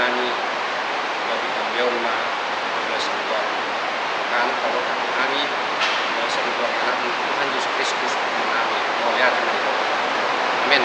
nani bagi kambion ma bagasan Tuhan kan kalau kami bagasan Tuhan anak Tuhan Yesus Kristus kami mulia Tuhan. Amin.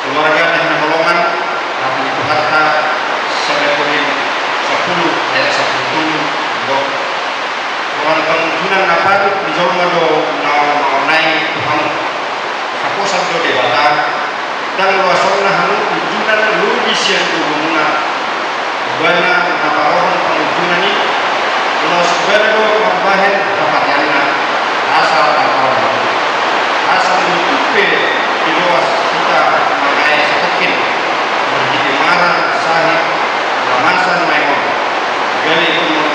Keluarga yang menolongan kami itu harta sebeturin 10 ayat 10 dok orang kemungkinan apa itu dijolong do naik Tuhan kaposan do debata dan luasona hanu ujunan logis yang berguna bana apa orang pengujunan ini luas berdo membahen dapatnya asal tanpa asal menutupi di luas kita mengenai sepekin menjadi marah sahih lamasan mayon gali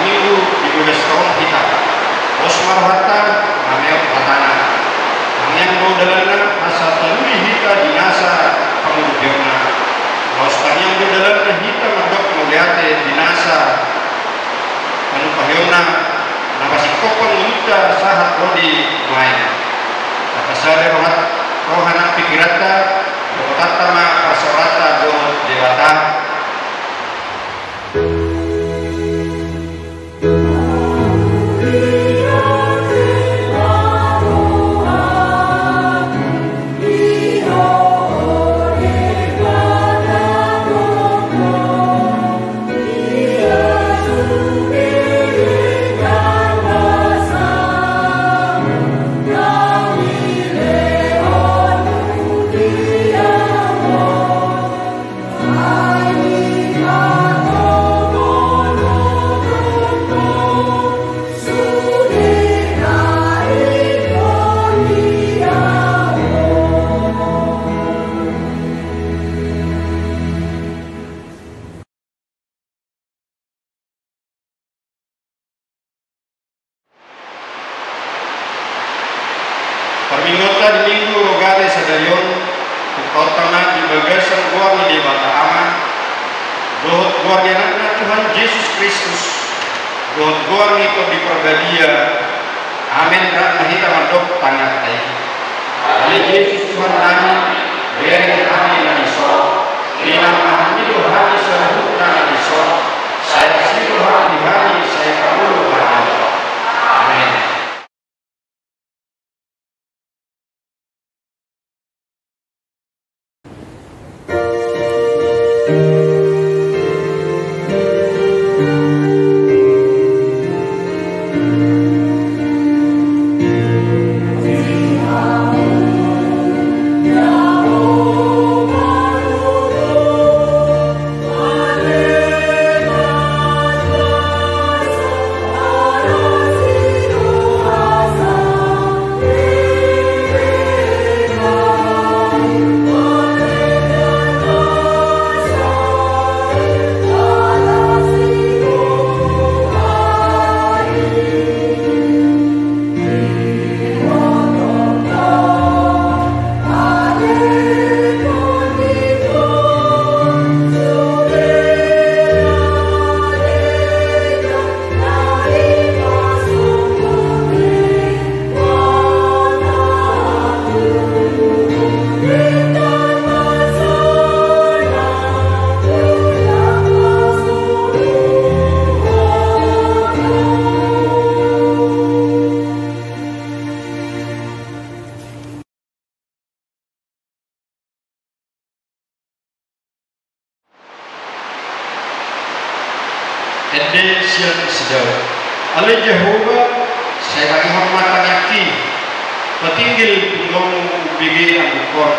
minggu di belas tahun kita osmar harta mameot hatana yang modelana asal talui hita dinasa pengudiona osmar yang modelana hita mandok muliate dinasa panupahiona napasi kopon muda sahat rodi main napasare rohana pikirata rotatama pasorata do dewata perminota di minggu rogate sadayon utama di bagasan gua di bata aman dohot gua di anak Tuhan Yesus Kristus dohot gua itu di pergadia amin rak mahita mandok tangan tay ali Yesus Tuhan nami beri kami naniso inam ahmi Tuhan seluruh naniso saya situ hari saya kabul hari amin. Ede siang sejauh oleh Jehovah saya bagi hormatan yakti petinggil tunggu bigi angkor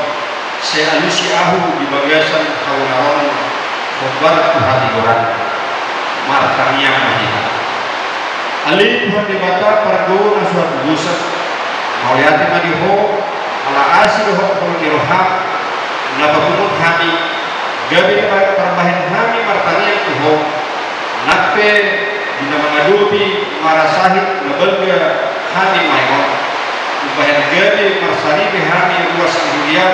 saya alusi ahu di bagasan kawan khotbah Tuhan di goran martanya mahita Ali Tuhan dibata perguna suatu dosa mauliati madiho ala asih ho roham nabakumut hami gabi perbahan hami martanya tuho nape bina mengaduti marasahid nabelga hami mayon ubahan gabi marsali hami ruas dunia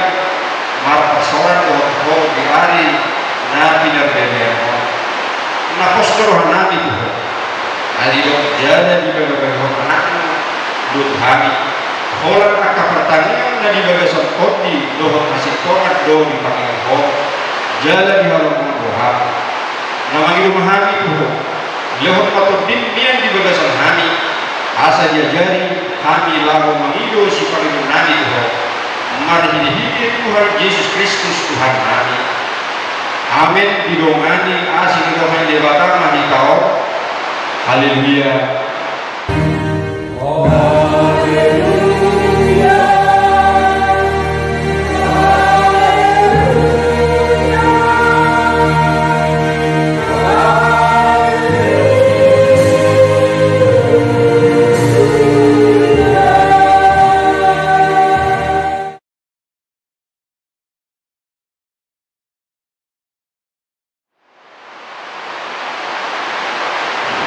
mar persoalan ho di hari nabi berbeda napos kerohan nabi tuho alidok jada di bagian anak dut hami holan aka pertanian na di bagian koti dohon masih tomat do di panggilan ho jada di halaman doha namanya rumah hami tuh lehot patut dimbian di bagian hami asa diajari hami lalu mengido si panggilan nabi tuh mari hidup Tuhan Yesus Kristus Tuhan kami amin didongani asing dohan debatan nabi kau haleluya.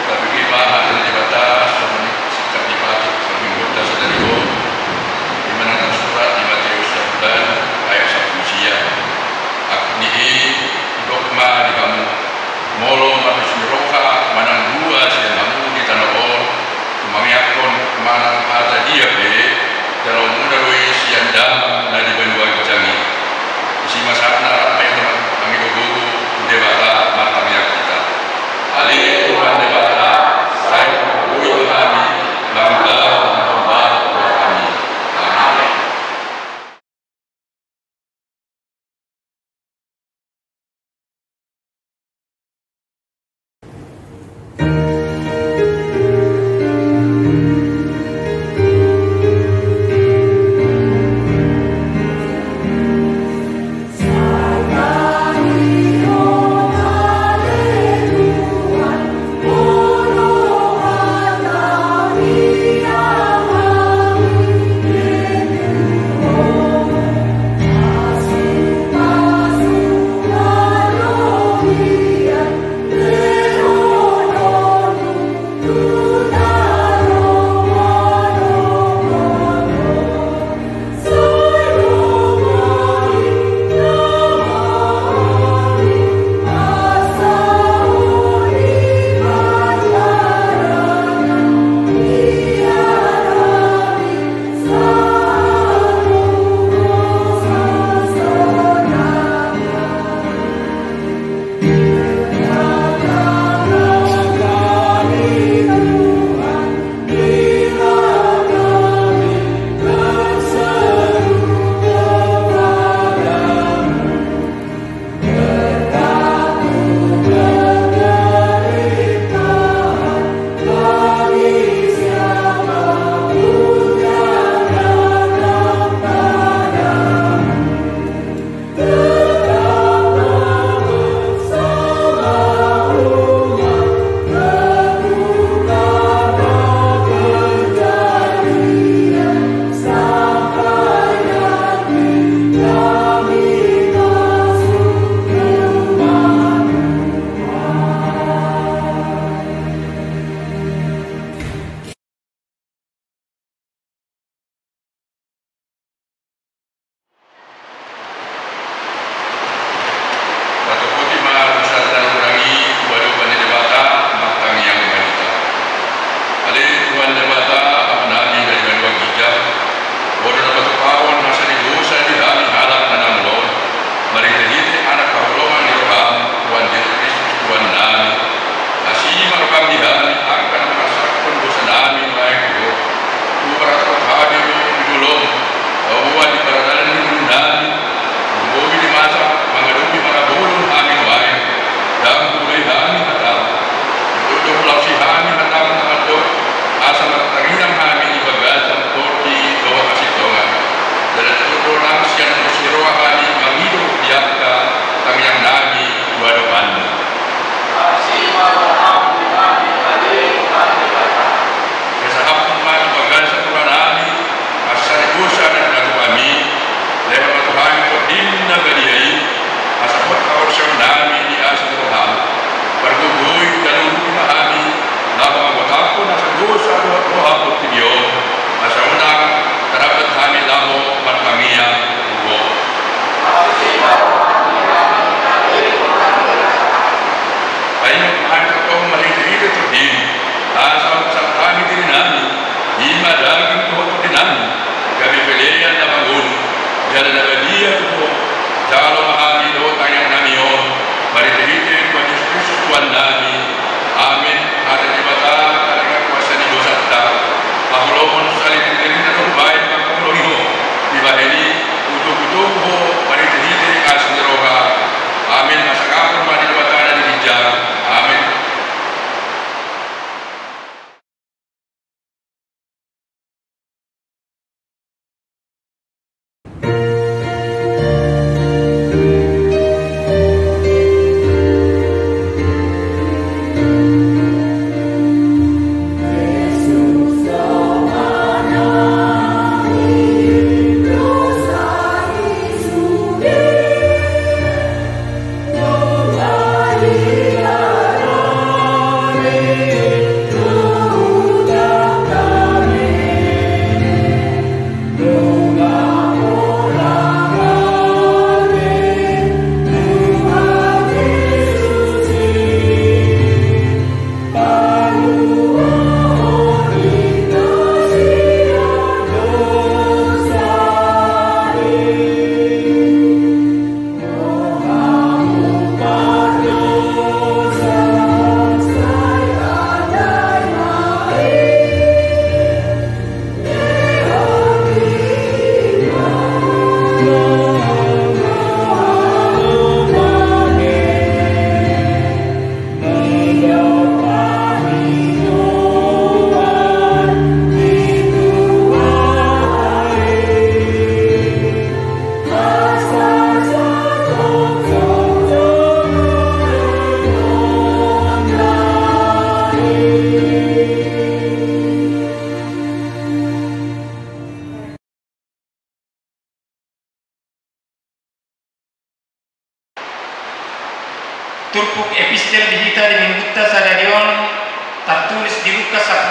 Bagi bahan yang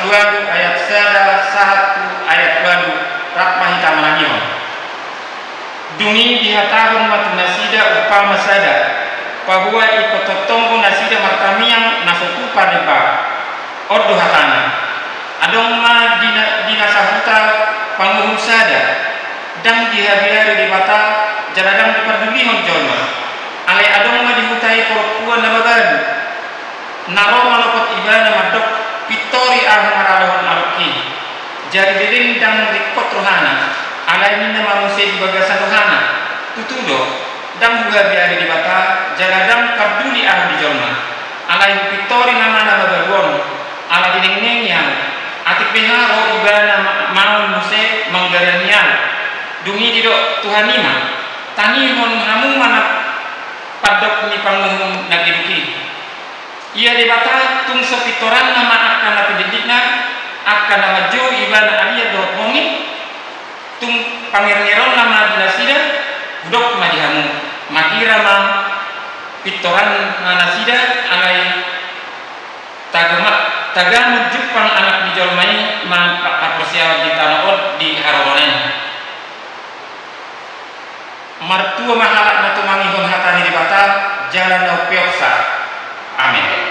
2 ayat 1 ayat 2 rapma hitam lanyon. Dungi dihatahun matu nasida upama sada bahwa ikototongo nasida martamiang nasuku padeba ordo hatana adong ma dinasahuta panguhum sada dan dihabiari di mata jaladang diperdulihon jolma alai adong ma dihutai perempuan nabagadu naro malokot ibana madok pitori maralahon aluki jari diring dan rikot rohana alai minna manusia di bagasan rohana tutudo dan juga biari di bata jaladang kabduli di jolma alai pitori nama nabagaduon ala dining yang atik beharo ibana maun muse manggaranian dungi didok Tuhanima tanihon hamu mana padok ni panguhum nagiduki ia dibata tung sepitoran nama akan napididikna akan nama jo ibana alia dot mongi tung pangeran nama dinasida dok madihamu makira ma pitoran nasida alai tagamu jupang anak dijolmai ma persiawan di tanah od di harawanen martua mahalak matumangi hon hatani di bata jalan no pioksa amin.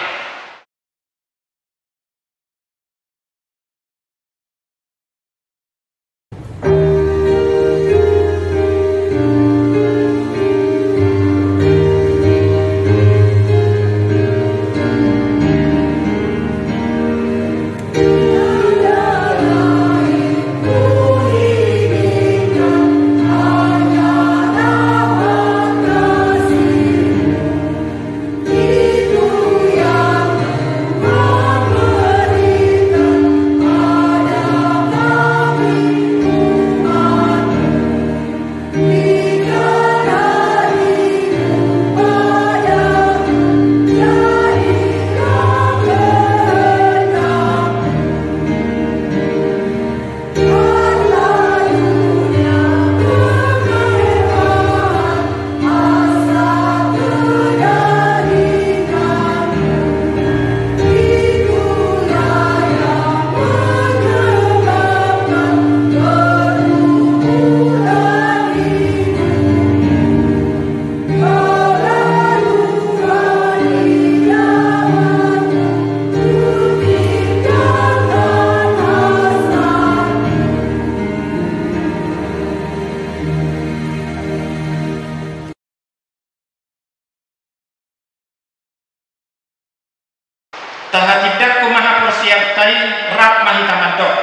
Tahatidak kumaha persiaptai rap mahitamadok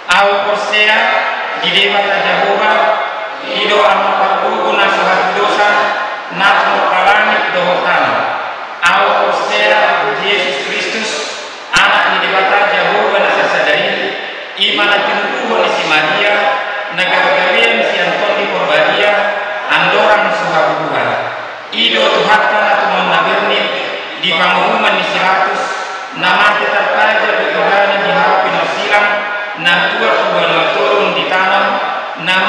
au persea di dewata Jehovah hido amma parbuku nasahat dosa natmu kalangit dohotan au persea Yesus Kristus anak di dewata Jehovah nasasadai imana tingkuhon si Maria negara galian si Antoni Porbadia andorang suhabuhan ido Tuhan atau menabirni di pangumuman isi ratus nama tetap aja berkebaran di harapi silang nah tua kubah turun di tanam nama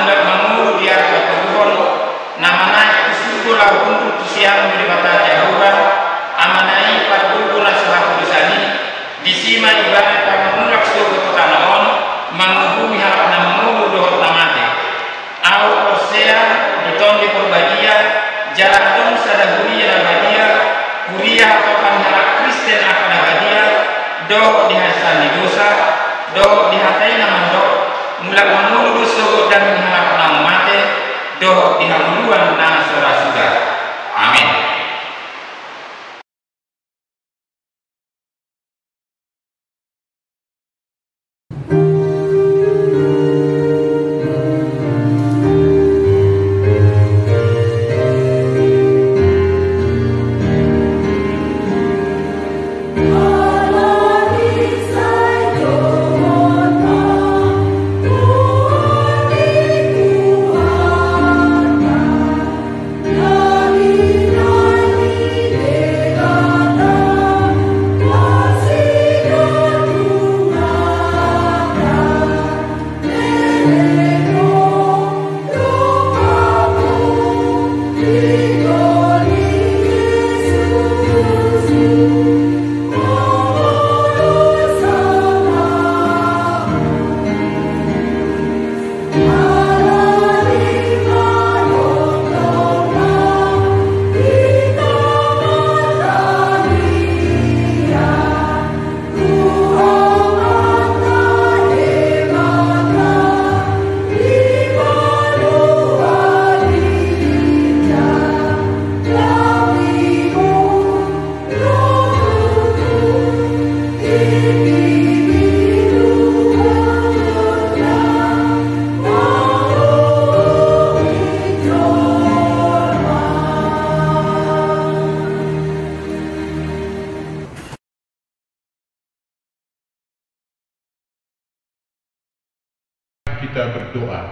kita berdoa.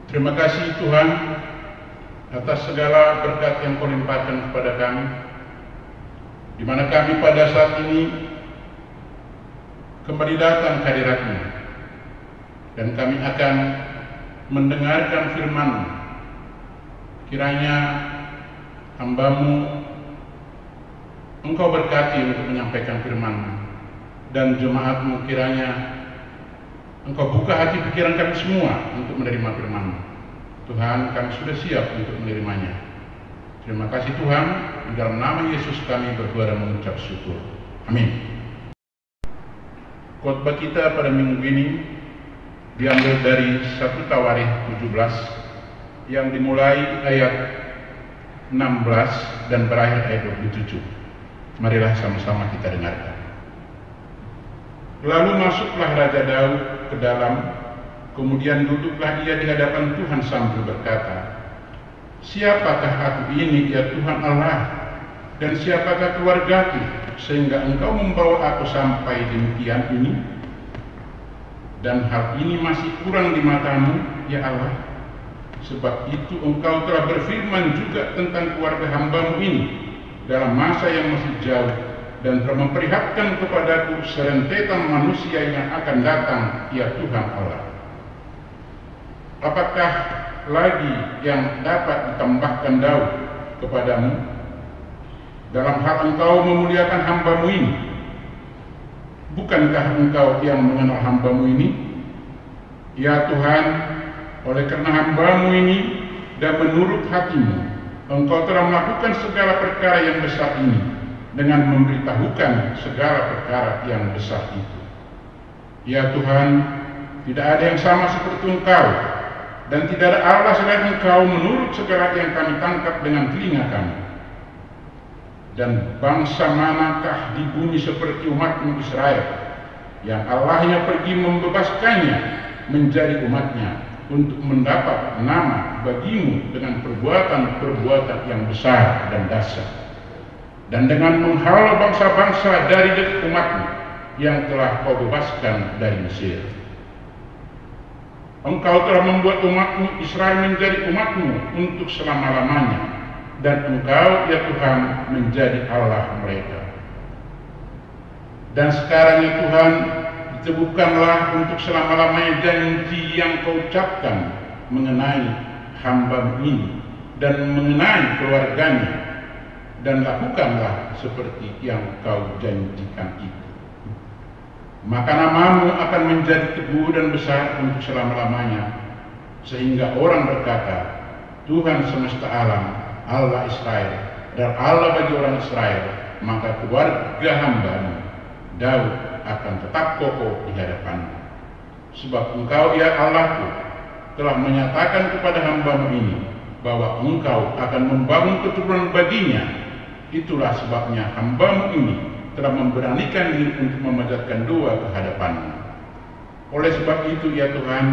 Terima kasih Tuhan atas segala berkat yang Kau limpahkan kepada kami, di mana kami pada saat ini kembali datang ke hadirat-Mu, dan kami akan mendengarkan firman-Mu. Kiranya hamba-Mu Engkau berkati untuk menyampaikan firman-Mu, dan jemaat-Mu kiranya Engkau buka hati pikiran kami semua untuk menerima firman-Mu. Tuhan, kami sudah siap untuk menerimanya. Terima kasih Tuhan, di dalam nama Yesus kami berdoa dan mengucap syukur. Amin. Khotbah kita pada minggu ini diambil dari 1 Tawarikh 17 yang dimulai ayat 16 dan berakhir ayat 27. Marilah sama-sama kita dengarkan. Lalu masuklah Raja Daud ke dalam, kemudian duduklah ia di hadapan Tuhan sambil berkata, "Siapakah aku ini, ya Tuhan Allah, dan siapakah keluargaku, sehingga Engkau membawa aku sampai demikian ini? Dan hal ini masih kurang di mata-Mu, ya Allah. Sebab itu Engkau telah berfirman juga tentang keluarga hamba-Mu ini dalam masa yang masih jauh, dan telah memperlihatkan kepadaku serentetan manusia yang akan datang, ya Tuhan Allah. Apakah lagi yang dapat ditambahkan Daud kepadamu dalam hal Engkau memuliakan hamba-Mu ini? Bukankah Engkau yang mengenal hamba-Mu ini? Ya Tuhan, oleh karena hamba-Mu ini dan menurut hati-Mu, Engkau telah melakukan segala perkara yang besar ini dengan memberitahukan segala perkara yang besar itu. Ya Tuhan, tidak ada yang sama seperti Engkau, dan tidak ada Allah selain Engkau menurut segala yang kami tangkap dengan telinga kami. Dan bangsa manakah di bumi seperti umat-Mu Israel, yang Allahnya pergi membebaskannya menjadi umatnya untuk mendapat nama bagi-Mu dengan perbuatan-perbuatan yang besar dan dahsyat, dan dengan menghalau bangsa-bangsa dari dekat umat-Mu yang telah Kau bebaskan dari Mesir. Engkau telah membuat umat-Mu Israel menjadi umat-Mu untuk selama-lamanya, dan Engkau, ya Tuhan, menjadi Allah mereka. Dan sekarang, ya Tuhan, diteguhkanlah untuk selama-lamanya janji yang Kau ucapkan mengenai hamba-Mu ini dan mengenai keluarganya, dan lakukanlah seperti yang Kau janjikan itu. Maka nama-Mu akan menjadi teguh dan besar untuk selama-lamanya, sehingga orang berkata, Tuhan semesta alam, Allah Israel, dan Allah bagi orang Israel. Maka keluarga hamba-Mu Daud akan tetap kokoh di hadapan-Mu. Sebab Engkau, ya Allahku, telah menyatakan kepada hamba-Mu ini bahwa Engkau akan membangun keturunan baginya. Itulah sebabnya hamba-Mu ini telah memberanikan diri untuk memanjatkan doa ke hadapan-Mu. Oleh sebab itu, ya Tuhan,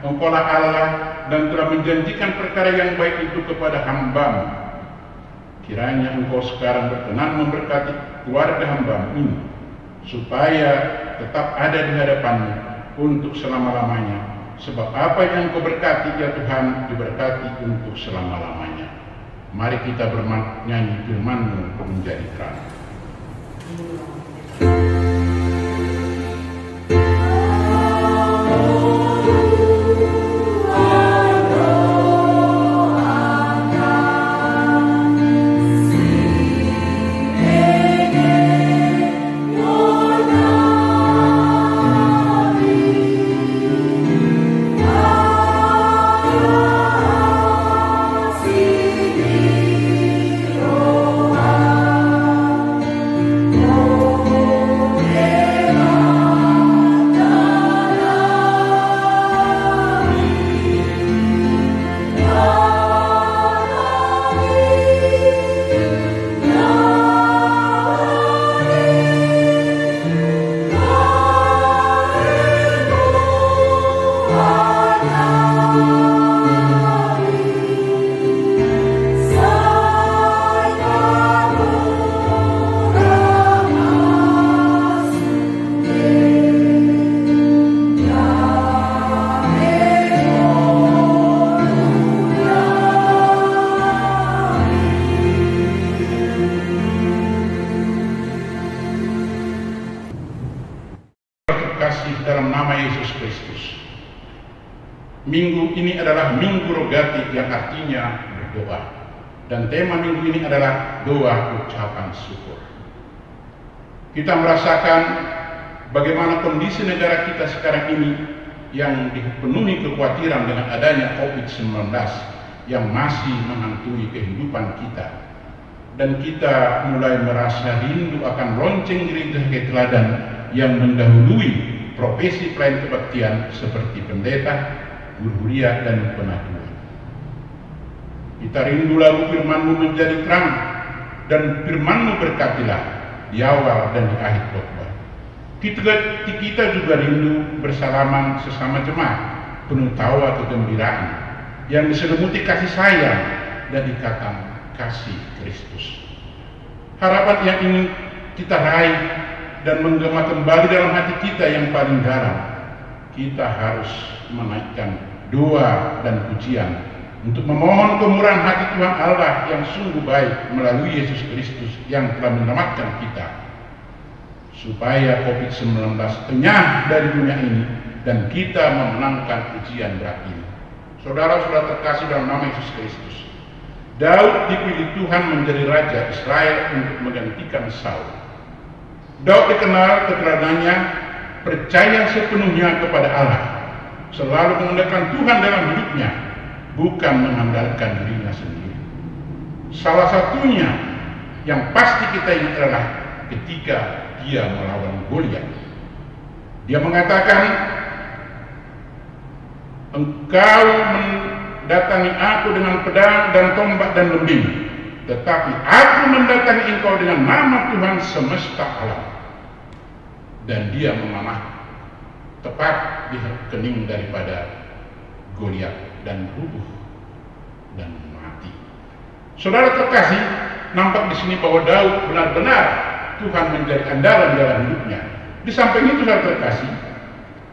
Engkau-lah Allah dan telah menjanjikan perkara yang baik itu kepada hamba-Mu. Kiranya Engkau sekarang berkenan memberkati keluarga hamba-Mu ini, supaya tetap ada di hadapan-Mu untuk selama-lamanya. Sebab apa yang Engkau berkati, ya Tuhan, diberkati untuk selama-lamanya. Mari kita bernyanyi firman-Mu menjadi terang. Oh terkasih dalam nama Yesus Kristus, minggu ini adalah Minggu Rogati yang artinya berdoa. Dan tema minggu ini adalah doa ucapan syukur. Kita merasakan bagaimana kondisi negara kita sekarang ini yang dipenuhi kekhawatiran dengan adanya COVID-19 yang masih menghantui kehidupan kita. Dan kita mulai merasa rindu akan lonceng gereja sebagai teladan yang mendahului profesi pelayan kebaktian seperti pendeta, guru huria, dan penatua. Kita rindu lalu firman-Mu menjadi terang, dan firman-Mu berkatilah di awal dan di akhir khotbah. Kita juga rindu bersalaman sesama jemaat, penuh tawa kegembiraan, yang diselimuti kasih sayang dan ikatan kasih Kristus. Harapan yang ingin kita raih dan menggema kembali dalam hati kita yang paling dalam, kita harus menaikkan doa dan pujian untuk memohon kemurahan hati Tuhan Allah yang sungguh baik melalui Yesus Kristus yang telah menyelamatkan kita, supaya COVID-19 lenyap dari dunia ini dan kita memenangkan ujian berat ini. Saudara-saudara terkasih dalam nama Yesus Kristus, Daud dipilih Tuhan menjadi raja Israel untuk menggantikan Saul. Daud dikenal keteladanannya, percaya sepenuhnya kepada Allah, selalu mengandalkan Tuhan dalam hidupnya, bukan mengandalkan dirinya sendiri. Salah satunya yang pasti kita ingat adalah ketika dia melawan Goliat. Dia mengatakan, "Engkau mendatangi aku dengan pedang dan tombak dan lembing, tetapi aku mendatangi engkau dengan nama Tuhan semesta alam." Dan dia memanah tepat di kening daripada Goliat dan rubuh dan mati. Saudara terkasih, nampak di sini bahwa Daud benar-benar Tuhan menjadi andalan dalam hidupnya. Di samping itu, saudara terkasih,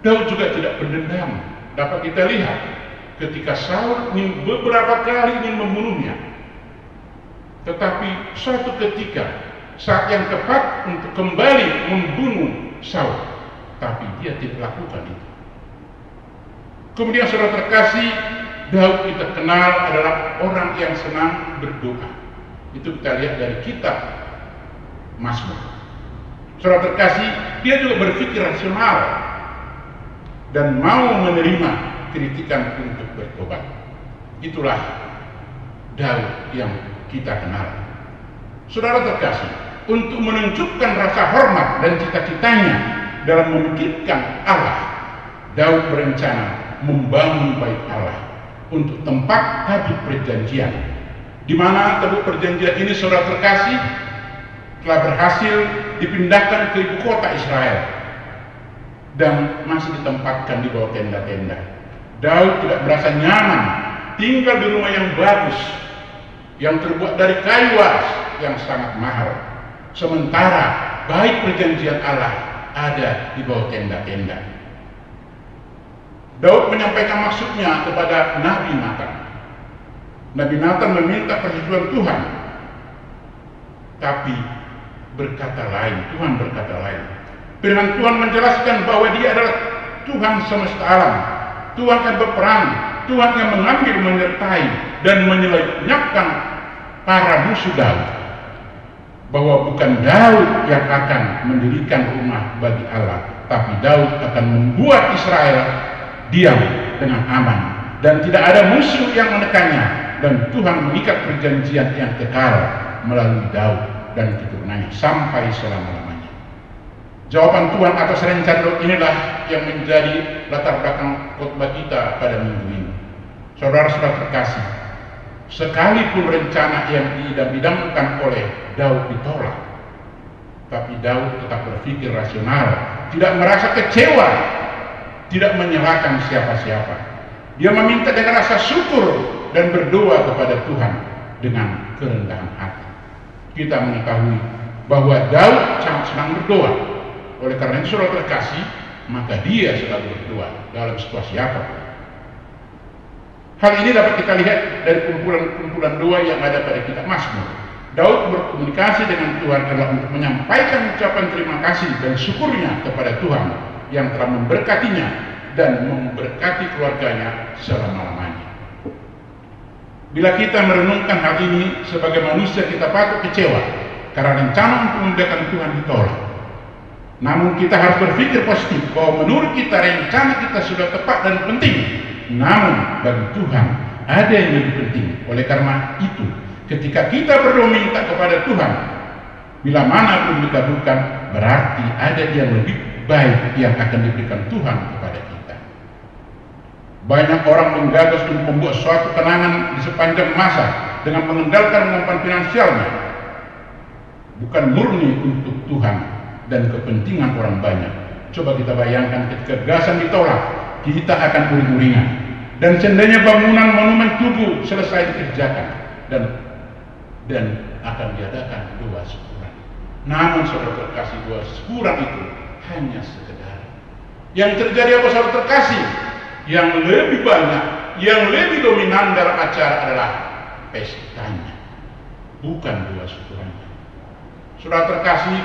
Daud juga tidak berdendam. Dapat kita lihat ketika Saul beberapa kali ingin membunuhnya, tetapi suatu ketika saat yang tepat untuk kembali membunuh Saul, tapi dia tidak lakukan itu. Kemudian saudara terkasih, Daud kita kenal adalah orang yang senang berdoa. Itu kita lihat dari kitab Mazmur. Saudara terkasih, dia juga berpikir rasional dan mau menerima kritikan untuk bertobat. Itulah Daud yang kita kenal. Saudara terkasih, untuk menunjukkan rasa hormat dan cita-citanya dalam memikirkan Allah, Daud berencana membangun bait Allah untuk tempat tabut perjanjian, di mana tabut perjanjian ini, saudara terkasih, telah berhasil dipindahkan ke ibu kota Israel dan masih ditempatkan di bawah tenda-tenda. Daud tidak merasa nyaman tinggal di rumah yang bagus, yang terbuat dari kayu waras yang sangat mahal, sementara bait perjanjian Allah ada di bawah tenda-tenda. Daud menyampaikan maksudnya kepada Nabi Nathan. Nabi Nathan meminta persetujuan Tuhan, tapi berkata lain, Tuhan berkata lain. Firman Tuhan menjelaskan bahwa dia adalah Tuhan semesta alam, Tuhan yang berperang, Tuhan yang mengambil, menyertai, dan menyelenyapkan para musuh Daud. Bahwa bukan Daud yang akan mendirikan rumah bagi Allah, tapi Daud akan membuat Israel diam dengan aman, dan tidak ada musuh yang menekannya, dan Tuhan mengikat perjanjian yang kekal melalui Daud dan keturunannya sampai selama-lamanya. Jawaban Tuhan atas rencana Daud inilah yang menjadi latar belakang khotbah kita pada minggu ini. Saudara-saudara terkasih, sekalipun rencana yang diidam-idamkan oleh Daud ditolak, tapi Daud tetap berpikir rasional, tidak merasa kecewa, tidak menyalahkan siapa-siapa. Dia meminta dengan rasa syukur dan berdoa kepada Tuhan dengan kerendahan hati. Kita mengetahui bahwa Daud sangat senang berdoa. Oleh karena itu, saudara terkasih, maka dia selalu berdoa dalam situasi apapun. Hal ini dapat kita lihat dari kumpulan-kumpulan doa yang ada pada kitab Mazmur. Daud berkomunikasi dengan Tuhan adalah untuk menyampaikan ucapan terima kasih dan syukurnya kepada Tuhan yang telah memberkatinya dan memberkati keluarganya selama-lamanya. Bila kita merenungkan hal ini sebagai manusia, kita patut kecewa karena rencana untuk memuliakan Tuhan ditolak. Namun kita harus berpikir positif bahwa menurut kita rencana kita sudah tepat dan penting. Namun bagi Tuhan ada yang lebih penting. Oleh karena itu, ketika kita berdoa minta kepada Tuhan, bila mana belum dikabulkan, berarti ada yang lebih baik yang akan diberikan Tuhan kepada kita. Banyak orang menggagas untuk membuat suatu kenangan di sepanjang masa dengan mengandalkan kemampuan finansialnya, bukan murni untuk Tuhan dan kepentingan orang banyak. Coba kita bayangkan ketika gagasan ditolak, kita akan uring-uringan. Dan seandainya bangunan monumen tugu selesai dikerjakan dan akan diadakan doa syukuran. Namun saudara terkasih, doa syukuran itu hanya sekedar. Yang terjadi apa saudara terkasih? Yang lebih banyak, yang lebih dominan dalam acara adalah pestanya, bukan doa syukurannya. Saudara terkasih,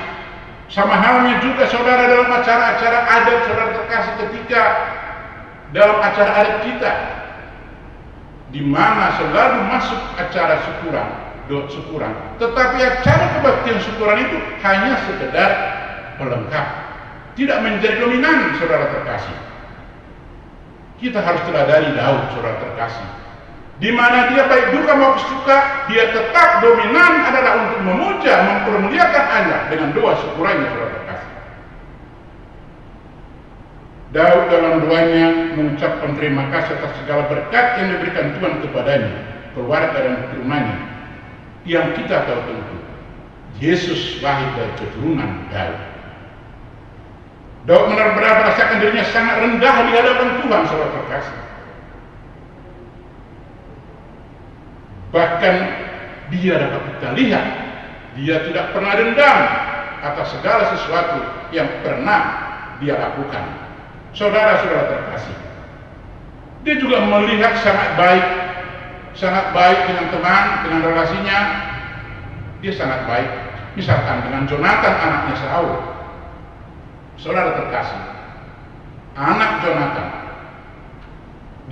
sama halnya juga saudara dalam acara-acara adat, saudara terkasih, ketika dalam acara adat kita, di mana selalu masuk acara syukuran, doa syukuran, tetapi acara kebaktian syukuran itu hanya sekedar pelengkap, tidak menjadi dominan, saudara terkasih. Kita harus teladani Daud, saudara terkasih, di mana dia baik duka maupun suka, dia tetap dominan adalah untuk memuja, mempermuliakan Allah dengan doa syukurannya, saudara terkasih. Daud dalam doanya mengucapkan terima kasih atas segala berkat yang diberikan Tuhan kepadanya, keluarga dan keturunannya, yang kita tahu tentu Yesus lahir dari keturunan Daud. Daud benar-benar merasakan dirinya sangat rendah di hadapan Tuhan, saudara terkasih. Bahkan dia dapat kita lihat, dia tidak pernah dendam atas segala sesuatu yang pernah dia lakukan. Saudara-saudara terkasih, dia juga melihat sangat baik dengan teman, dengan relasinya. Dia sangat baik, misalkan dengan Jonathan, anaknya Saul. Saudara terkasih, anak Jonathan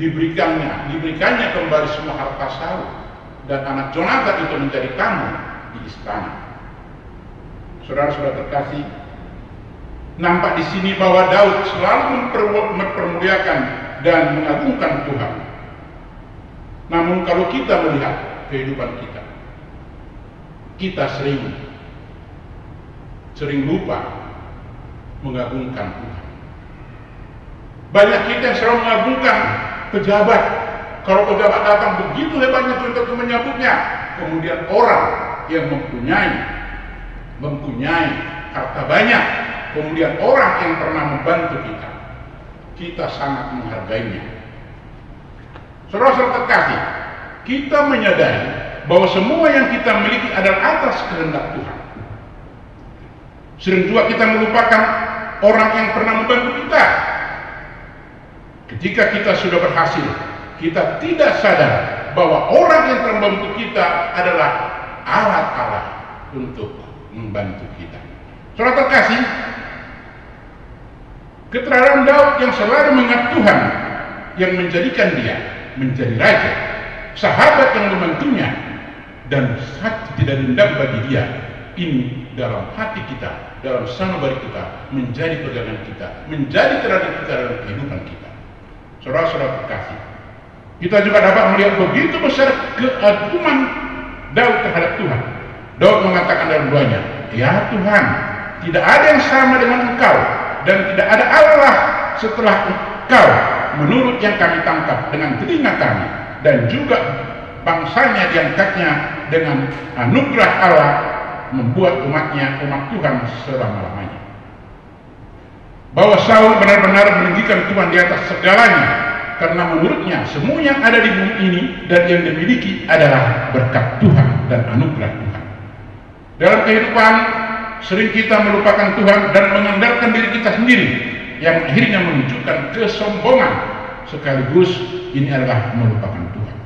diberikannya kembali semua harta Saul, dan anak Jonathan itu menjadi tamu di istana. Saudara-saudara terkasih, nampak di sini bahwa Daud selalu mempermuliakan dan mengagungkan Tuhan. Namun kalau kita melihat kehidupan kita sering lupa mengagungkan Tuhan. Banyak kita yang selalu mengagungkan pejabat. Kalau pejabat datang begitu hebatnya untuk menyambutnya, kemudian orang yang mempunyai harta banyak, kemudian orang yang pernah membantu kita sangat menghargainya. Saudara-saudara terkasih, kita menyadari bahwa semua yang kita miliki adalah atas kehendak Tuhan. Sering juga kita melupakan orang yang pernah membantu kita. Ketika kita sudah berhasil, kita tidak sadar bahwa orang yang telah membantu kita adalah alat Allah untuk membantu kita. Saudara terkasih, keterangan Daud yang selalu mengingat Tuhan yang menjadikan dia menjadi raja, sahabat yang membantunya, dan hati tidak dendam bagi dia, ini dalam hati kita, dalam sanubari kita, menjadi pegangan kita, menjadi teladan kita dalam kehidupan kita. Saudara-saudara terkasih, kita juga dapat melihat begitu besar keagungan Daud terhadap Tuhan. Daud mengatakan dalam doanya, "Ya Tuhan, tidak ada yang sama dengan Engkau, dan tidak ada Allah setelah Engkau, menurut yang kami tangkap dengan telinga kami, dan juga bangsanya diangkatnya dengan anugerah Allah, membuat umat Tuhan selama-lamanya." Bahwa Saul benar-benar meninggikan Tuhan di atas segalanya, karena menurutnya semua yang ada di bumi ini dan yang dimiliki adalah berkat Tuhan dan anugerah Tuhan. Dalam kehidupan sering kita melupakan Tuhan dan mengandalkan diri kita sendiri, yang akhirnya menunjukkan kesombongan, sekaligus ini adalah melupakan Tuhan.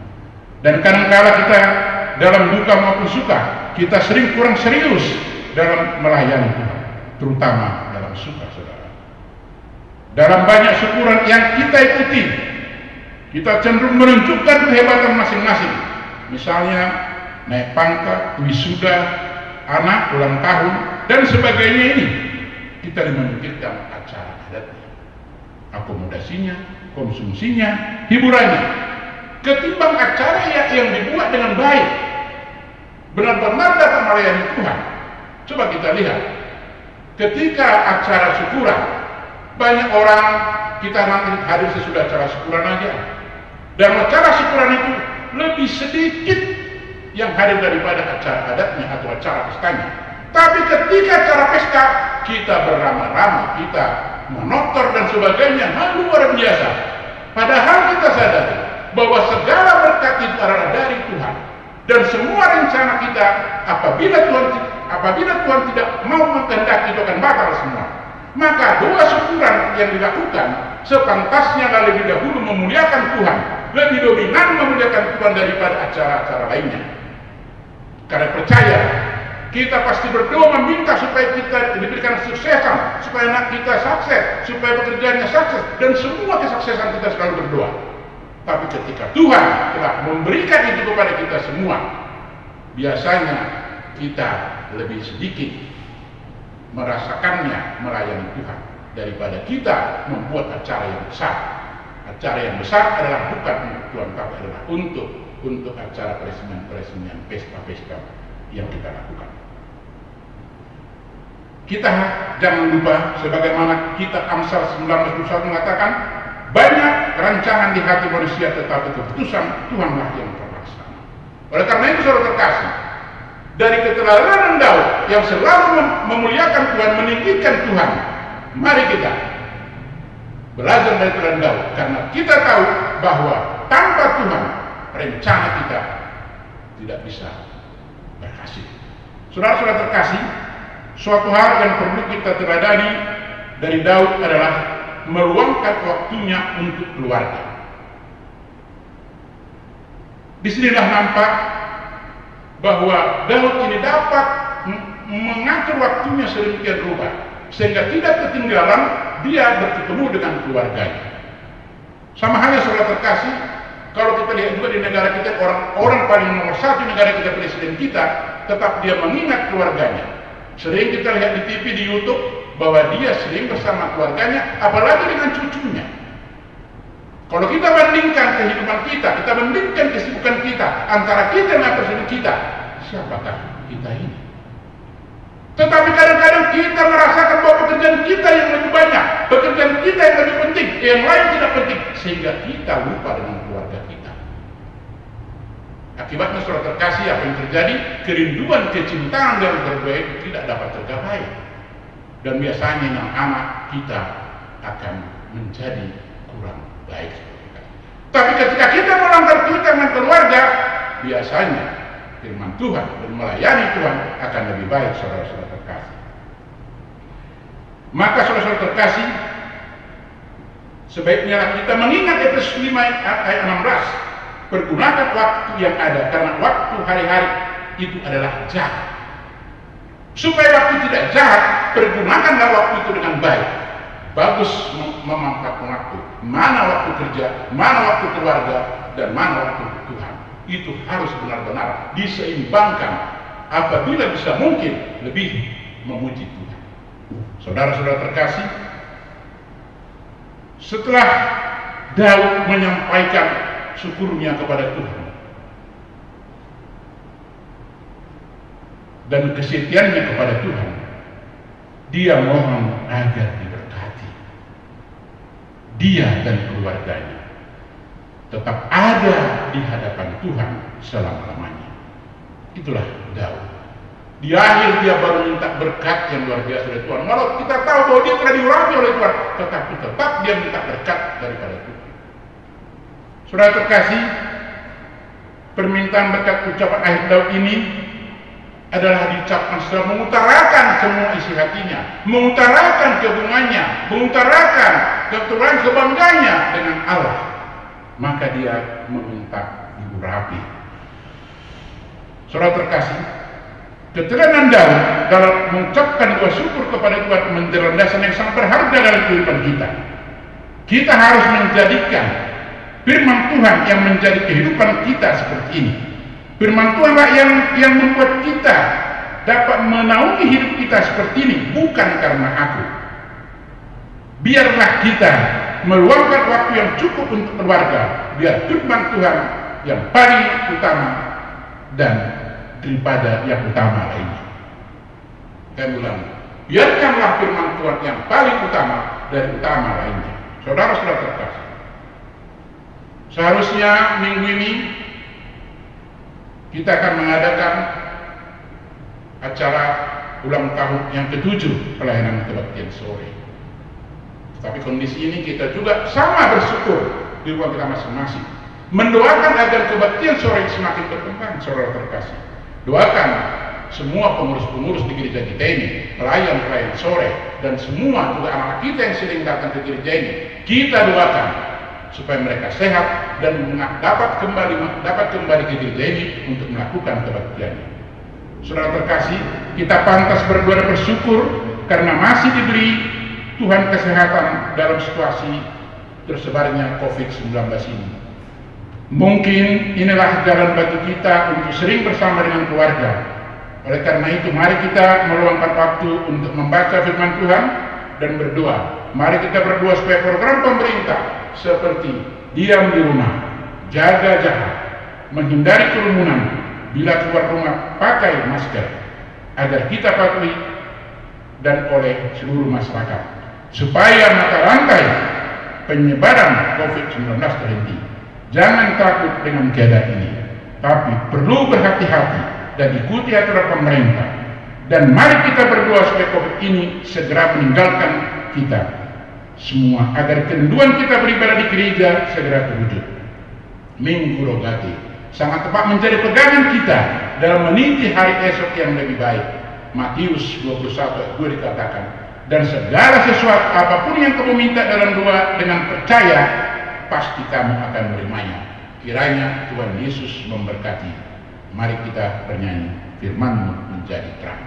Dan kadang-kala kita dalam duka maupun suka, kita sering kurang serius dalam melayani Tuhan, terutama dalam suka, saudara. dalam banyak syukuran yang kita ikuti, kita cenderung menunjukkan kehebatan masing-masing. Misalnya naik pangkat, wisuda, anak, ulang tahun, dan sebagainya ini. Kita memikirkan acara adatnya, akomodasinya, konsumsinya, hiburannya, ketimbang acara yang dibuat dengan baik, benar-benar dapat melayani Tuhan. Coba kita lihat, ketika acara syukuran, banyak orang kita nanti hadir sesudah acara syukuran aja. Dan acara syukuran itu lebih sedikit yang hadir daripada acara adatnya atau acara pestanya. Tapi ketika acara pesta, kita beramai-ramai, kita menonton dan sebagainya, luar biasa. Padahal kita sadari bahwa segala berkat itu adalah dari Tuhan. Dan semua rencana kita, apabila Tuhan tidak mau menghendaki, itu akan batal semua. Maka doa syukuran yang dilakukan sepantasnya lebih dahulu memuliakan Tuhan, lebih dominan memuliakan Tuhan daripada acara-acara lainnya. Karena percaya, kita pasti berdoa meminta supaya kita diberikan kesuksesan, supaya anak kita sukses, supaya pekerjaannya sukses, dan semua kesuksesan kita selalu berdoa. Tapi ketika Tuhan telah memberikan itu kepada kita semua, biasanya kita lebih sedikit merasakannya melayani Tuhan daripada kita membuat acara yang besar. Acara yang besar adalah bukan untuk Tuhan, tapi adalah untuk acara peresmian, pesta-pesta yang kita lakukan. Kita jangan lupa, sebagaimana kitab Amsal 19:21 mengatakan, banyak rancangan di hati manusia, tetapi keputusan Tuhanlah yang terlaksana. Oleh karena itu, saudara terkasih, dari keteladanan Daud yang selalu memuliakan Tuhan, meninggikan Tuhan, mari kita belajar dari teladan Daud, karena kita tahu bahwa tanpa Tuhan rencana kita tidak bisa berhasil. Saudara-saudara terkasih, suatu hal yang perlu kita teladani dari Daud adalah meluangkan waktunya untuk keluarga. Disinilah nampak bahwa Daud ini dapat mengatur waktunya sedemikian rupa sehingga tidak ketinggalan dia bertemu dengan keluarganya. Sama halnya saudara terkasih, kalau kita lihat juga di negara kita, orang paling nomor satu negara kita, presiden kita, tetap dia mengingat keluarganya. Sering kita lihat di TV, di YouTube, bahwa dia sering bersama keluarganya, apalagi dengan cucunya. Kalau kita bandingkan kehidupan kita bandingkan kesibukan kita antara kita dengan presiden kita, siapakah kita ini? Tetapi kadang-kadang kita merasakan bahwa pekerjaan kita yang lebih banyak, pekerjaan kita yang lebih penting, yang lain tidak penting, sehingga kita lupa dengan keluarga kita. Akibatnya saudara terkasih, apa yang terjadi? Kerinduan, kecintaan dan keluarga itu tidak dapat tergapai. Dan biasanya anak-anak kita akan menjadi kurang baik. Tapi ketika kita melanggar kita dengan keluarga, biasanya firman Tuhan dan melayani Tuhan akan lebih baik, saudara-saudara terkasih. Maka saudara-saudara terkasih, sebaiknya kita mengingat Efesus 5 ayat 16, pergunakan waktu yang ada, karena waktu hari-hari itu adalah jahat. Supaya waktu tidak jahat, pergunakanlah waktu itu dengan baik. Bagus memanfaatkan waktu. Mana waktu kerja, mana waktu keluarga, dan mana waktu Tuhan. Itu harus benar-benar diseimbangkan apabila bisa mungkin lebih memuji Tuhan. Saudara-saudara terkasih, setelah Daud menyampaikan syukurnya kepada Tuhan dan kesetiaannya kepada Tuhan, dia mohon agar diberkati dia dan keluarganya tetap ada di hadapan Tuhan selama-lamanya. Itulah Daud. Di akhir dia baru minta berkat yang luar biasa dari Tuhan. Walau kita tahu bahwa dia telah diurapi oleh Tuhan, tetapi tetap dia minta berkat daripada Tuhan. Saudara terkasih, permintaan berkat ucapan akhir Daud ini adalah diucapkan setelah mengutarakan semua isi hatinya, mengutarakan kebungannya, mengutarakan keturunan kebangganya dengan Allah. Maka dia meminta diurapi. Saudara terkasih, keteladan Daud dalam mengucapkan doa syukur kepada Tuhan menjadi landasan yang sangat berharga dalam kehidupan kita. Kita harus menjadikan firman Tuhan yang menjadi kehidupan kita seperti ini. Firman Tuhan yang membuat kita dapat menaungi hidup kita seperti ini, bukan karena aku. Biarlah kita meluangkan waktu yang cukup untuk keluarga, biar firman Tuhan yang paling utama dan daripada yang utama lainnya. Saya ulang, biarkanlah firman Tuhan yang paling utama dari utama lainnya. Saudara-saudara terkasih, seharusnya minggu ini kita akan mengadakan acara ulang tahun yang ke-7 pelayanan kebaktian sore. Tapi kondisi ini kita juga sama bersyukur di ruang kita masing-masing, mendoakan agar kebaktian sore semakin berkembang. Saudara terkasih, doakan semua pengurus-pengurus di gereja kita ini, pelayan-pelayan sore, dan semua juga anak-anak kita yang sering datang ke gereja ini, kita doakan supaya mereka sehat dan dapat kembali ke gereja ini untuk melakukan kebaktiannya. Saudara terkasih, kita pantas berdoa dan bersyukur karena masih diberi Tuhan kesehatan dalam situasi tersebarnya COVID-19 ini. Mungkin inilah jalan bagi kita untuk sering bersama dengan keluarga. Oleh karena itu, mari kita meluangkan waktu untuk membaca firman Tuhan dan berdoa. Mari kita berdoa supaya program pemerintah seperti diam di rumah, jaga jarak, menghindari kerumunan, bila keluar rumah pakai masker, agar kita patuhi dan oleh seluruh masyarakat, supaya mata rantai penyebaran COVID-19 terhenti. Jangan takut dengan keadaan ini, tapi perlu berhati-hati dan ikuti aturan pemerintah. Dan mari kita berdoa supaya COVID ini segera meninggalkan kita semua, agar kerinduan kita beribadah di gereja segera terwujud. Minggu Rogati sangat tepat menjadi pegangan kita dalam meniti hari esok yang lebih baik. Matius 21 ayat 2 dikatakan, dan segala sesuatu apapun yang kamu minta dalam doa dengan percaya, pasti kamu akan menerimanya. Kiranya Tuhan Yesus memberkati. Mari kita bernyanyi, firman-Mu menjadi terang.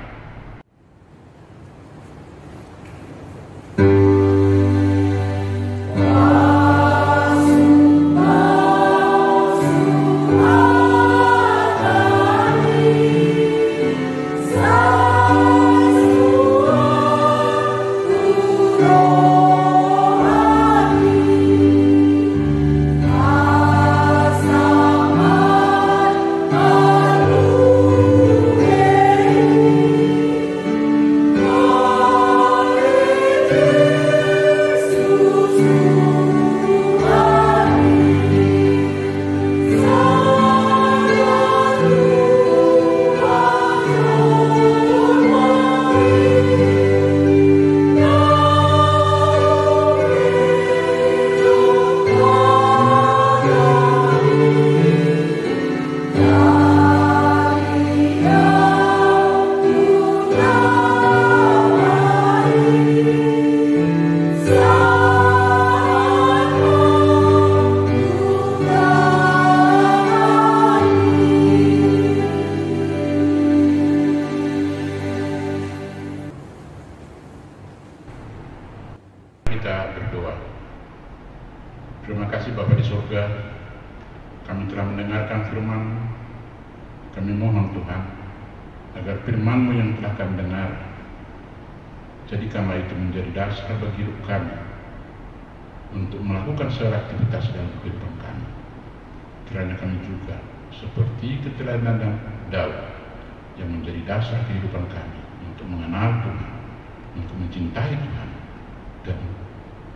Kita berdoa. Terima kasih Bapa di surga, kami telah mendengarkan firman. Kami mohon Tuhan, agar firman-Mu yang telah kami dengar, jadikanlah itu menjadi dasar bagi hidup kami untuk melakukan segala aktivitas dalam kehidupan kami. Kiranya kami juga seperti keteladanan Daud yang menjadi dasar kehidupan kami untuk mengenal Tuhan, untuk mencintai Tuhan, dan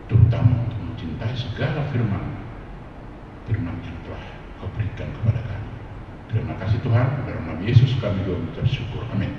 terutama untuk mencintai segala firman yang telah Kau berikan kepada kami. Terima kasih Tuhan, dalam nama Yesus kami doa mengucap syukur. Amin.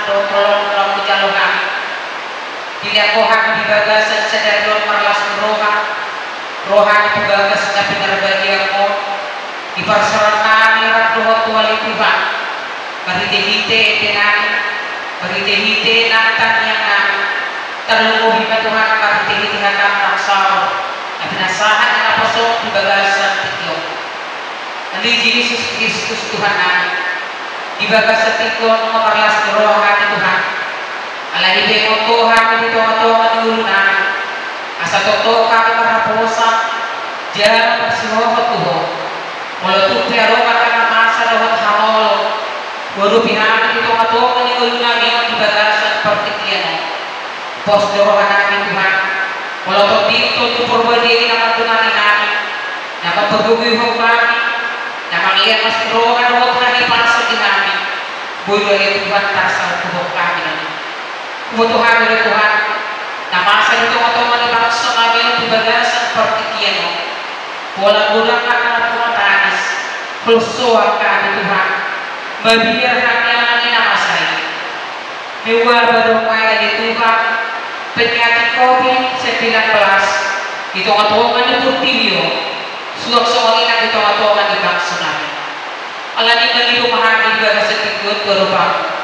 do tolong dalam kejaluhan dilihat kohak di bagasan sedarion marlas rohan di bagas tapi ngarbagian mo di persoalan rat dohot wali Tuhan berhite-hite tenani berhite-hite nantan yang terlalu hibat Tuhan berhite-hite hakam raksal tapi nasahan yang pasok di bagasan tikyo nanti Yesus Kristus Tuhan di bagasan tikyo marlas rohan Tuhan ala ibe moto kami dito diulunan asa toto kami maraposa jangan persihohot tuho walau tuh pero kata masa dohot hamol waduh pihak dito diulunan yang di bagasan seperti kian pos dorohan kami Tuhan walau tuh dito tuh perbedaan nama Tuhan kami nama perguguh kami nama lihat mas rohan dohot kami pasal di kami bodoh itu Tuhan tasal tuho kami kebutuhan dari Tuhan. Nah masa itu otomatis langsung ambil di bagasan seperti kiano. Pola budak akan Tuhan tanis. Kelusuan kami Tuhan. Membiar hanya ini nama saya. Mewah berumah di Tuhan. Penyakit COVID-19 itu otomatis itu video. Suak-suak ini itu otomatis di bangsa kami. Allah ini begitu memahami bagasan ikut berubah.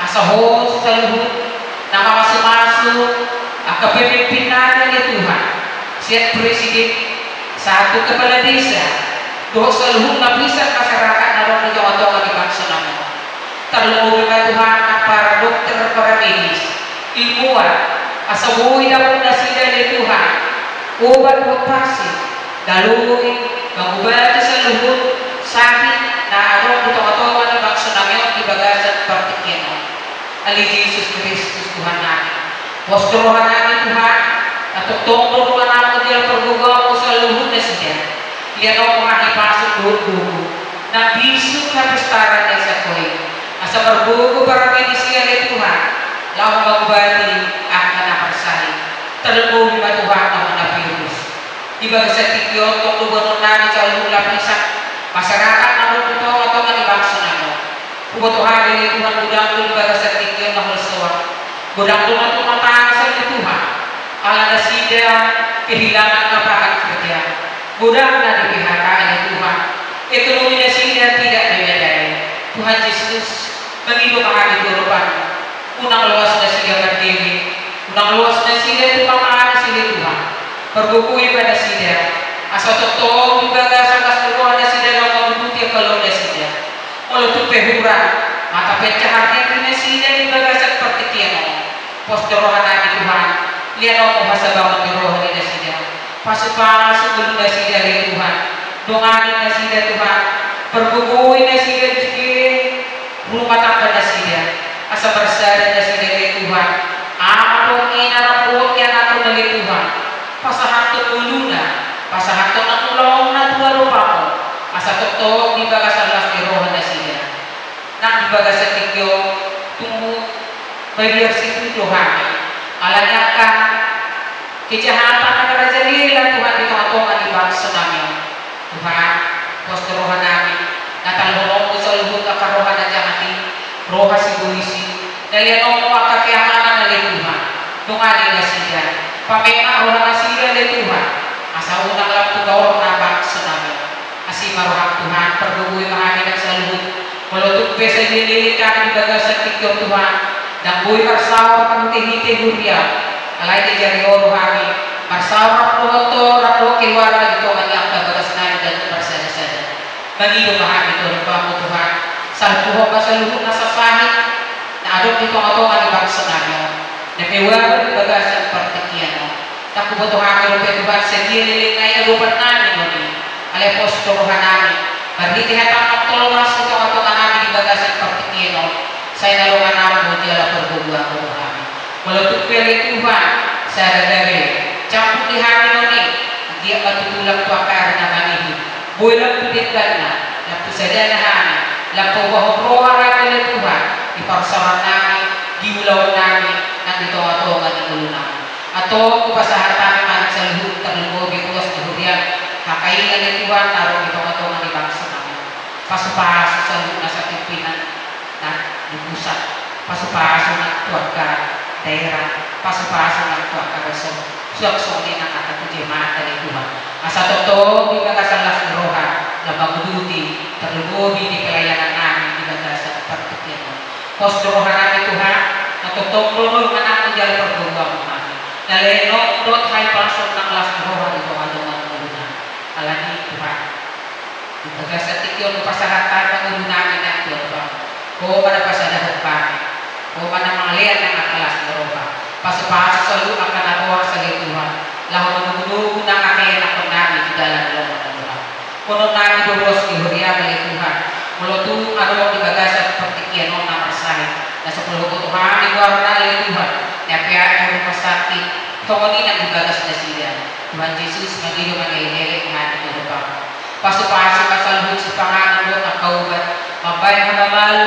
Asa host seluruh nama masuk-masuk kepemimpinan dari Tuhan siap presiden satu kepala desa dua seluruh lapisan masyarakat namun menjawab di bangsa namun terlalu Tuhan para dokter para medis ilmuwan asa bui dapat nasi dari Tuhan obat vaksin lalu mengubah seluruh sakit nah namun menjawab di bangsa namun di bagasan partikian Ali Yesus Kristus Tuhan kami. Postrohan kami Tuhan. Atau tongkol Tuhan kami dia pergugau seluruh nasinya. Dia tahu mengahi pasuk dulu. Nah bisu kapestaran desa koi. Asa bergugu para medisia dari Tuhan. Lalu mengubati akan persari. Terlalu bima Tuhan mengenai virus. Ibaga setikyo untuk gubernur kami jauh lapisan masyarakat namun kita atau di bangsa namun. Kebutuhan dari Tuhan budang dulu pada setiknya mahal soal budang Tuhan tahan di Tuhan ala dasida kehilangan lapangan kerja budang dari pihak dari Tuhan ekonomi dasida tidak diadai Tuhan Yesus menghidup hari korban unang luas dasida berdiri unang luas dasida itu pamaan dasida Tuhan berbukui pada sida asal tetap di bagasan kasih dasida yang membutuhkan kalau dasida kalau itu pehura maka pecahannya ini sida di bagasan seperti tiano pos rohan nabi Tuhan lihat mau bahasa bangun di roh di sida pas-pas belum sida dari Tuhan dongani sida Tuhan bergugui sida di rumah tangga sida asa bersada sida dari Tuhan apa ina rapot yang aku dari Tuhan pasahan tu uluna pasahan tu nakulong na dua rupamu asa toto di bagasan las di roh sida nak di bagasan tikyo tunggu bayar situ Tuhan alanya kan kejahatan negara jadilah Tuhan di tengah-tengah di bangsa kami Tuhan pos rohan kami natal ngomong seluruh kakak rohan aja mati roha si polisi dari ngomong kakak keamanan dari Tuhan tungani nasidah pamena rohan nasidah dari Tuhan asa unang lang tugaw na bangsa kami asima rohan Tuhan pergubui mahami dan seluruh melutuk besa diri kami bagasan tikyo Tuhan dan bui marsawa pangtihiti huria alay di jari oro kami marsawa rapuhoto rapuho kiwara ito kanyang kabagasnan dan bersada-sada magido mahami Tuhan pamu Tuhan salpuho kasaluhun na sa pahit na adok ito ato ang ibangsa namin na mewawan bagasan partikian takubo Tuhan rupi Tuhan sendiri ngay arupan namin alay postorohan namin marhiti-hatang ng tolmas ito ato namin ibagasan partikian saya nalungan namin mo diala perbubuhan ko kami melutuk pilih Tuhan saya dari campur di hari ini dia matutulak pakar na manihi builang putih na lapu sadana kami lapu bahwa pilih Tuhan di parsawan namin di ulawan namin nang ditoa-toa di ulo namin atau kupasahan namin manik sa luhut terlubo bikuas di hurian kakaingan ni Tuhan naroon ditoa-toa di bangsa namin pasu-pasu sa luhut na sa timpinan na di pusat Pasupasok ng tuwagka daerah, pasupasok ng tuwagka raso, suwak-suwak ng katakuti mata ni Tuhan. Asa totoo, di ba kasalas ng roha, labaguduti, terlubuhi di pelayanan namin, di ba sa pagkakita. Kos roha namin Tuhan, natutong anak menjadi pergumulan namin. Naleno, dot hai pasok ng kelas roha di bawah dengan pengguna. Alani Tuhan. Di ba sa tikyon pasaratan pengguna namin ng Tuhan. Kung pada pasadahan kami, kung pada mengelihat ng kelas roha, pasupasok selalu akan nabuha sa Tuhan. Lalu menunggu ng akin ako namin di dalam loob ng Tuhan. Kuno namin duros ihuriya kay Tuhan. Mulutu ano di bagasa seperti kianon na marsahin. Na sa puluh ko Tuhan di warna kay Tuhan. Napia ang pasakti. Tungoni ng di bagas na sila. Tuhan Jesus magino maghihilik nga di Tuhan. Pasupasok ka sa luhod sa pangalan mo ang kaubat. Mabay na mamal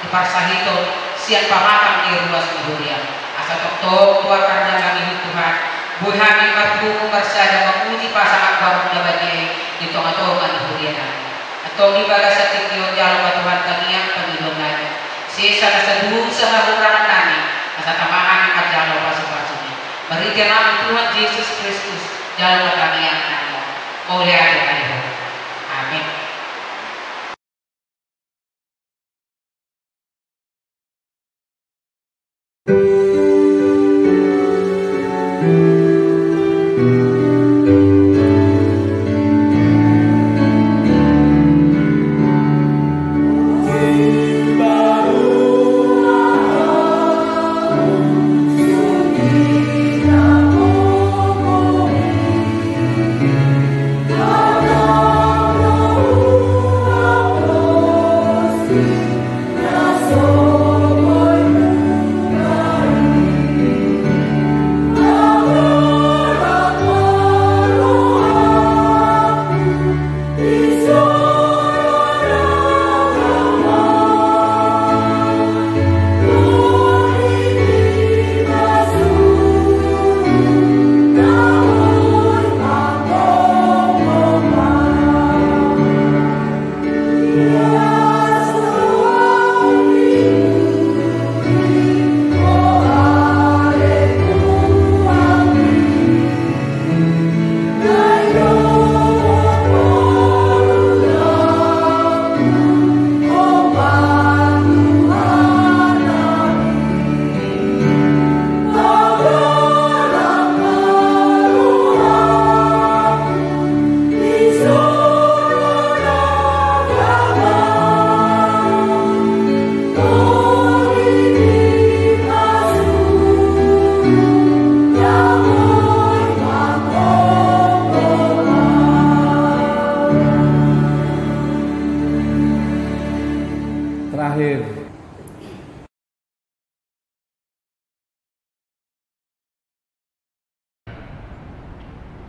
di parsahito. Siyan pamakang iruwas ihuriya. Asa tokto tuwa karna kami Tuhan. Buhami magbuong bersada menguji pasangan baru labadnya itu atau manihurian atau ibadah setikyo jalan Tuhan kami yang pengilungan sisa keseduh seharuran kami asa tamahan jalan pasupasuknya berikan nama Tuhan Yesus Kristus jalan kami yang kami oleh ada amin.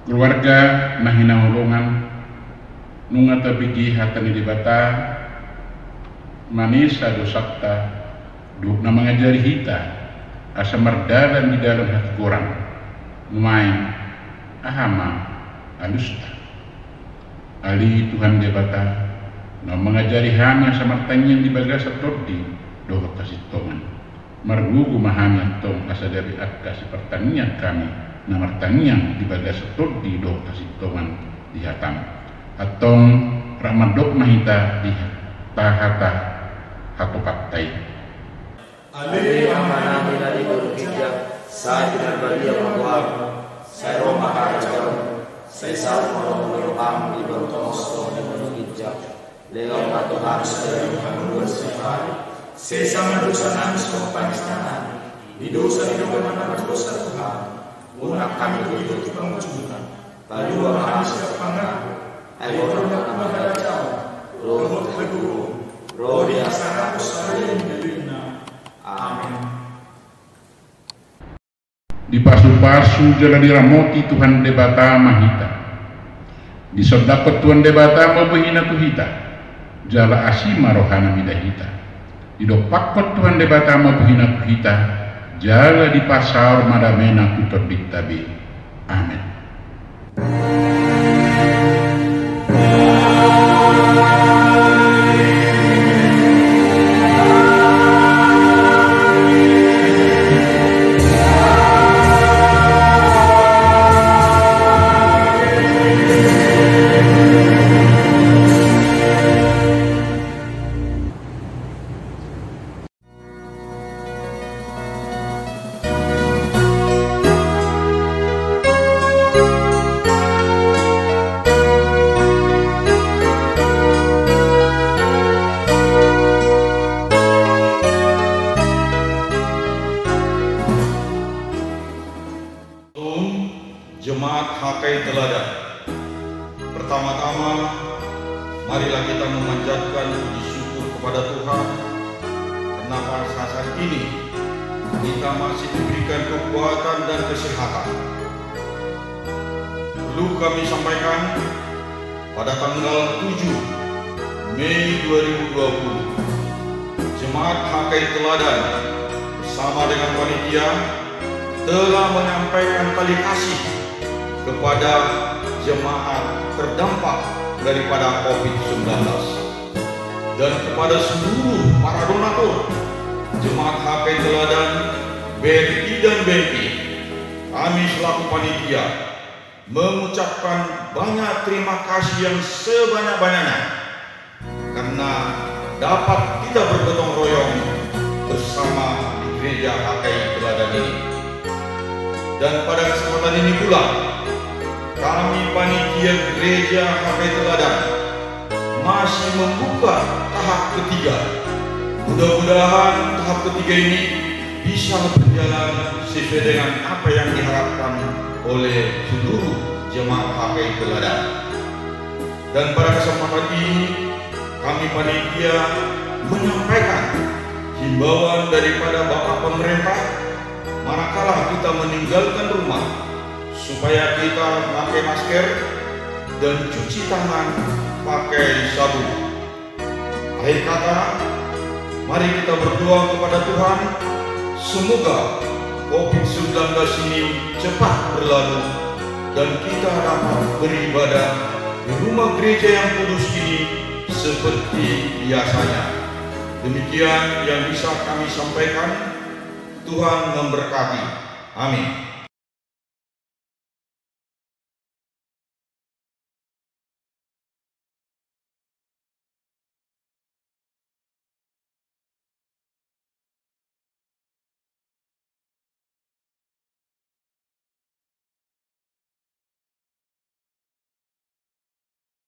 Keluarga nahinahulungan nunga tabigi hatani di bata manisa dosakta duk na mengajari hita asa merdalan di dalam hati kurang lumayan ahama alusta ali Tuhan di bata na mengajari hama samartanya di bagasa todi doh kasih tongan margugu mahanya tong asa dari akka sepertanian kami namar tanyang di bagas todi do kasih tongan di hatam atong ramadok mahita di tahata hatu paktai ali amana dari berpijak saya tidak bagi Allah saya Roma kacau saya salmo merupakan di bertosto dan berpijak lewat batu harus dari bersifat saya sama dosa nangis kepanjangan di dosa hidup mana berdosa Tuhan unak kami hidup pengujukan lalu kami siap panggah ayo orang mengajar roh teguh roh di asara saling dibina amin. Di pasu-pasu jala diramoti Tuhan debata mahita di sodakot Tuhan debata mabahina tuhita jala asima rohana midahita di dopakot Tuhan debata mabahina tuhita jala di pasar madamena kutor diktabi. Amin. Jemaat HKI Teladan, pertama-tama marilah kita memanjatkan puji syukur kepada Tuhan karena pada saat ini kita masih diberikan kekuatan dan kesehatan. Perlu kami sampaikan, pada tanggal 7 Mei 2020, Jemaat HKI Teladan bersama dengan panitia telah menyampaikan tali kasih kepada jemaat terdampak daripada COVID-19 dan kepada seluruh para donatur Jemaat HKI Teladan, BRI dan BNI. Kami selaku panitia mengucapkan banyak terima kasih yang sebanyak-banyaknya karena dapat kita bergotong royong bersama di gereja HKI Teladan ini. Dan pada kesempatan ini pula kami panitia gereja HKI Teladan masih membuka tahap ketiga. Mudah-mudahan tahap ketiga ini bisa berjalan sesuai dengan apa yang diharapkan oleh seluruh jemaat HKI Teladan. Dan pada kesempatan ini kami panitia menyampaikan himbauan daripada Bapak Pemerintah manakala kita meninggalkan rumah supaya kita pakai masker dan cuci tangan pakai sabun. Akhir kata, mari kita berdoa kepada Tuhan semoga COVID-19 ini cepat berlalu dan kita dapat beribadah di rumah gereja yang kudus ini seperti biasanya. Demikian yang bisa kami sampaikan. Tuhan memberkati. Amin.